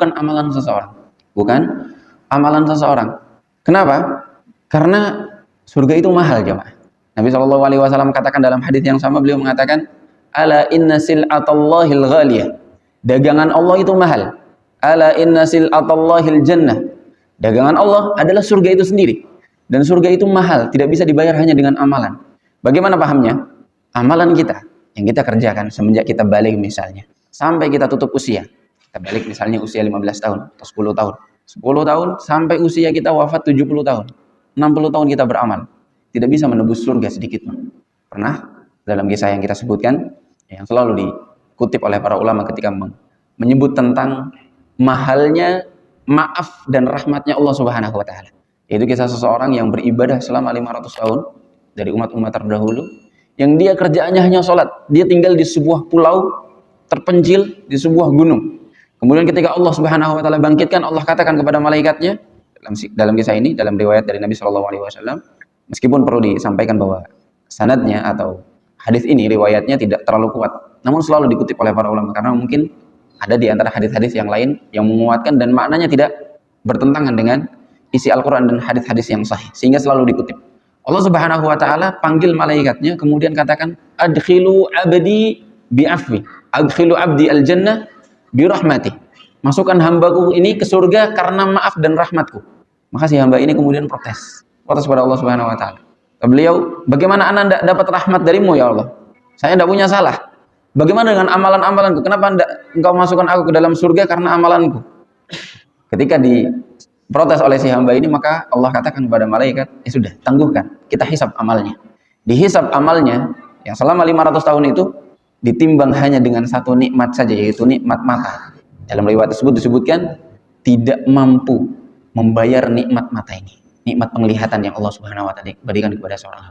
bukan amalan seseorang. Bukan amalan seseorang. Kenapa? Karena surga itu mahal, jemaah. Nabi SAW katakan dalam hadis yang sama, beliau mengatakan, ala inna sil'atallahil ghaliyah. Dagangan Allah itu mahal. Ala inna sil'atallahil jannah. Dagangan Allah adalah surga itu sendiri. Dan surga itu mahal, tidak bisa dibayar hanya dengan amalan. Bagaimana pahamnya? Amalan kita yang kita kerjakan semenjak kita balik misalnya, sampai kita tutup usia. Kita balik misalnya usia 15 tahun atau 10 tahun. 10 tahun sampai usia kita wafat 70 tahun. 60 tahun kita beramal. Tidak bisa menebus surga sedikit pun. Pernah dalam kisah yang kita sebutkan, yang selalu dikutip oleh para ulama ketika menyebut tentang mahalnya maaf dan rahmatnya Allah Subhanahu wa taala. Yaitu kisah seseorang yang beribadah selama 500 tahun dari umat-umat terdahulu, yang dia kerjaannya hanya sholat. Dia tinggal di sebuah pulau terpencil di sebuah gunung. Kemudian ketika Allah Subhanahu wa taala bangkitkan, Allah katakan kepada malaikatnya, dalam kisah ini, dalam riwayat dari Nabi SAW, meskipun perlu disampaikan bahwa sanadnya atau hadis ini, riwayatnya tidak terlalu kuat, namun selalu dikutip oleh para ulama karena mungkin ada di antara hadis-hadis yang lain yang menguatkan dan maknanya tidak bertentangan dengan isi Al-Quran dan hadis-hadis yang sahih, sehingga selalu dikutip. Allah Subhanahu wa taala panggil malaikatnya, kemudian katakan, adkhilu abdi bi'afwi, adkhilu abdi al-jannah birahmati. Masukkan hambaku ini ke surga karena maaf dan rahmatku. Maka si hamba ini kemudian protes pada Allah Subhanahu wa taala. Beliau, bagaimana anda tidak dapat rahmat darimu ya Allah? Saya tidak punya salah. Bagaimana dengan amalan-amalanku? Kenapa engkau masukkan aku ke dalam surga karena amalanku? Ketika diprotes oleh si hamba ini, maka Allah katakan kepada malaikat, ya sudah, tangguhkan, kita hisab amalnya. Dihisab amalnya yang selama 500 tahun itu ditimbang hanya dengan satu nikmat saja, yaitu nikmat mata. Dalam riwayat tersebut disebutkan tidak mampu membayar nikmat mata ini, nikmat penglihatan yang Allah Subhanahu wa taala berikan kepada seorang hamba.